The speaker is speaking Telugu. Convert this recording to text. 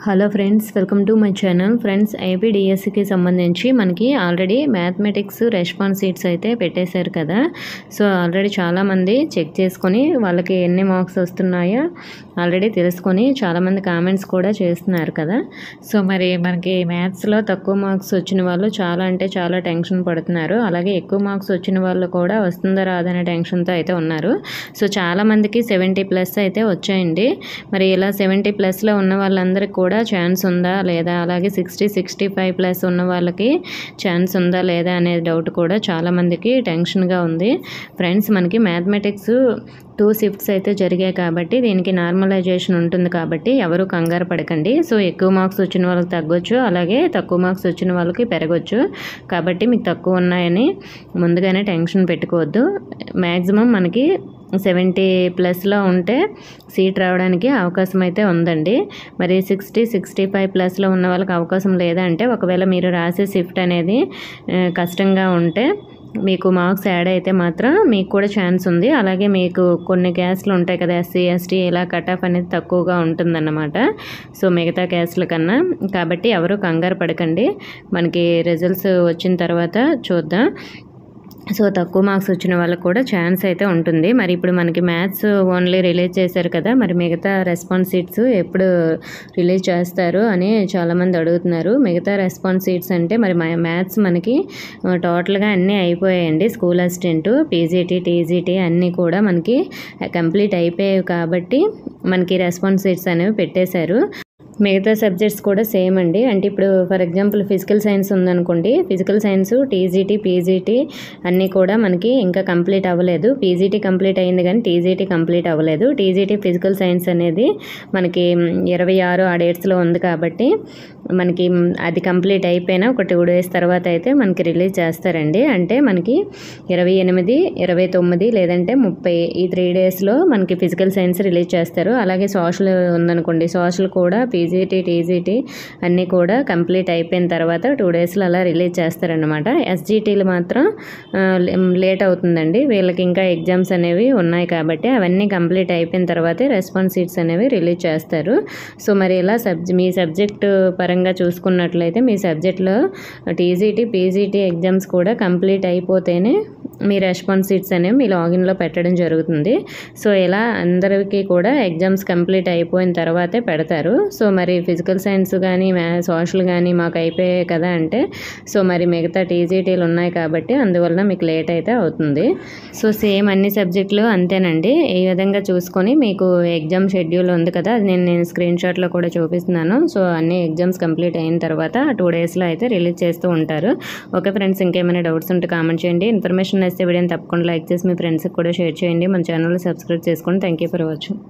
Hello friends, welcome to my channel. Friends, ఏపీడిఎస్సికి సంబంధించి మనకి ఆల్రెడీ మ్యాథమెటిక్స్ రెస్పాన్స్ షీట్స్ అయితే పెట్టేశారు కదా. సో ఆల్రెడీ చాలామంది చెక్ చేసుకొని వాళ్ళకి ఎన్ని మార్క్స్ వస్తున్నాయో ఆల్రెడీ తెలుసుకొని చాలామంది కామెంట్స్ కూడా చేస్తున్నారు కదా. సో మరి మనకి మ్యాథ్స్లో తక్కువ మార్క్స్ వచ్చిన వాళ్ళు చాలా అంటే చాలా టెన్షన్ పడుతున్నారు. అలాగే ఎక్కువ మార్క్స్ వచ్చిన వాళ్ళు కూడా వస్తుందా రాదనే టెన్షన్తో అయితే ఉన్నారు. సో చాలామందికి 70+ అయితే వచ్చాయండి. మరి ఇలా 70+లో ఉన్న వాళ్ళందరికీ కూడా ఛాన్స్ ఉందా లేదా, అలాగే 60-65+ ఉన్న వాళ్ళకి ఛాన్స్ ఉందా లేదా అనే డౌట్ కూడా చాలామందికి టెన్షన్గా ఉంది. ఫ్రెండ్స్, మనకి మ్యాథమెటిక్స్ 2 షిఫ్ట్స్ అయితే జరిగాయి కాబట్టి దీనికి నార్మలైజేషన్ ఉంటుంది కాబట్టి ఎవరు కంగారు పడకండి. సో ఎక్కువ మార్క్స్ వచ్చిన వాళ్ళకి తగ్గొచ్చు, అలాగే తక్కువ మార్క్స్ వచ్చిన వాళ్ళకి పెరగొచ్చు. కాబట్టి మీకు తక్కువ ఉన్నాయని ముందుగానే టెన్షన్ పెట్టుకోవద్దు. మ్యాక్సిమం మనకి 70+లో ఉంటే సీట్ రావడానికి అవకాశం అయితే ఉందండి. మరి 60-65+లో ఉన్న వాళ్ళకి అవకాశం లేదా అంటే, ఒకవేళ మీరు రాసే షిఫ్ట్ అనేది కష్టంగా ఉంటే మీకు మార్క్స్ యాడ్ అయితే మాత్రం మీకు కూడా ఛాన్స్ ఉంది. అలాగే మీకు కొన్ని క్యాస్ట్లు ఉంటాయి కదా, ఎస్సీ ఎస్టీ, ఇలా కట్ ఆఫ్ అనేది తక్కువగా ఉంటుందన్నమాట సో మిగతా క్యాస్ట్ల కన్నా. కాబట్టి ఎవరు కంగారు పడకండి, మనకి రిజల్ట్స్ వచ్చిన తర్వాత చూద్దాం. సో తక్కువ మార్క్స్ వచ్చిన వాళ్ళకి కూడా ఛాన్స్ అయితే ఉంటుంది. మరి ఇప్పుడు మనకి మ్యాథ్స్ ఓన్లీ రిలీజ్ చేశారు కదా, మరి మిగతా రెస్పాన్స్ షీట్స్ ఎప్పుడు రిలీజ్ చేస్తారు అని చాలామంది అడుగుతున్నారు. మిగతా రెస్పాన్స్ షీట్స్ అంటే మరి మ్యాథ్స్ మనకి టోటల్గా అన్నీ అయిపోయాయండి. స్కూల్ అసిస్టెంట్, పీజీటీ, టీజీటీ అన్నీ కూడా మనకి కంప్లీట్ అయిపోయాయి కాబట్టి మనకి రెస్పాన్స్ షీట్స్ అనేవి పెట్టేశారు. మిగతా సబ్జెక్ట్స్ కూడా సేమ్ అండి. అంటే ఇప్పుడు ఫర్ ఎగ్జాంపుల్ ఫిజికల్ సైన్స్ ఉందనుకోండి, ఫిజికల్ సైన్స్, టీజీటీ, పీజీటీ అన్నీ కూడా మనకి ఇంకా కంప్లీట్ అవ్వలేదు. పీజీటీ కంప్లీట్ అయింది కానీ టీజీటీ కంప్లీట్ అవ్వలేదు. టీజీటీ ఫిజికల్ సైన్స్ అనేది మనకి 26 ఆ డేట్స్లో ఉంది కాబట్టి మనకి అది కంప్లీట్ అయిపోయినా ఒక 2 days తర్వాత అయితే మనకి రిలీజ్ చేస్తారండి. అంటే మనకి 28, 29 లేదంటే 30 ఈ 3 daysలో మనకి ఫిజికల్ సైన్స్ రిలీజ్ చేస్తారు. అలాగే సోషల్ ఉందనుకోండి, సోషల్ కూడా పీజీటీ, టీజీటీ అన్నీ కూడా కంప్లీట్ అయిపోయిన తర్వాత 2 daysలో అలా రిలీజ్ చేస్తారనమాట. ఎస్జీటీలు మాత్రం లేట్ అవుతుందండి. వీళ్ళకి ఇంకా ఎగ్జామ్స్ అనేవి ఉన్నాయి కాబట్టి అవన్నీ కంప్లీట్ అయిపోయిన తర్వాతే రెస్పాన్స్ షీట్స్ అనేవి రిలీజ్ చేస్తారు. సో మరి ఇలా మీ సబ్జెక్ట్ పరంగా చూసుకున్నట్లయితే మీ సబ్జెక్ట్లో టీజీటీ, పీజీటీ ఎగ్జామ్స్ కూడా కంప్లీట్ అయిపోతేనే మీ రెస్పాన్స్ షీట్స్ అనేవి మీ లాగిన్లో పెట్టడం జరుగుతుంది. సో ఇలా అందరికీ కూడా ఎగ్జామ్స్ కంప్లీట్ అయిపోయిన తర్వాతే పెడతారు. సో మరి ఫిజికల్ సైన్స్ కానీ సోషల్ కానీ మాకు అయిపోయాయి కదా అంటే, సో మరి మిగతా టీజీటీలు ఉన్నాయి కాబట్టి అందువల్ల మీకు లేట్ అయితే అవుతుంది. సో సేమ్ అన్ని సబ్జెక్టులు అంతేనండి. ఈ విధంగా చూసుకొని మీకు ఎగ్జామ్ షెడ్యూల్ ఉంది కదా, అది నేను స్క్రీన్ షాట్లో కూడా చూపిస్తున్నాను. సో అన్ని ఎగ్జామ్స్ కంప్లీట్ అయిన తర్వాత 2 daysలో అయితే రిలీజ్ చేస్తూ ఉంటారు. ఓకే ఫ్రెండ్స్, ఇంకేమైనా డౌట్స్ ఉంటే కామెంట్ చేయండి. ఇన్ఫర్మేషన్ నచ్చితే వీడియోని తప్పకుండా లైక్ చేసి మీ ఫ్రెండ్స్కి కూడా షేర్ చేయండి. మన ఛానల్ సబ్స్క్రైబ్ చేసుకోండి. Thank you for watching.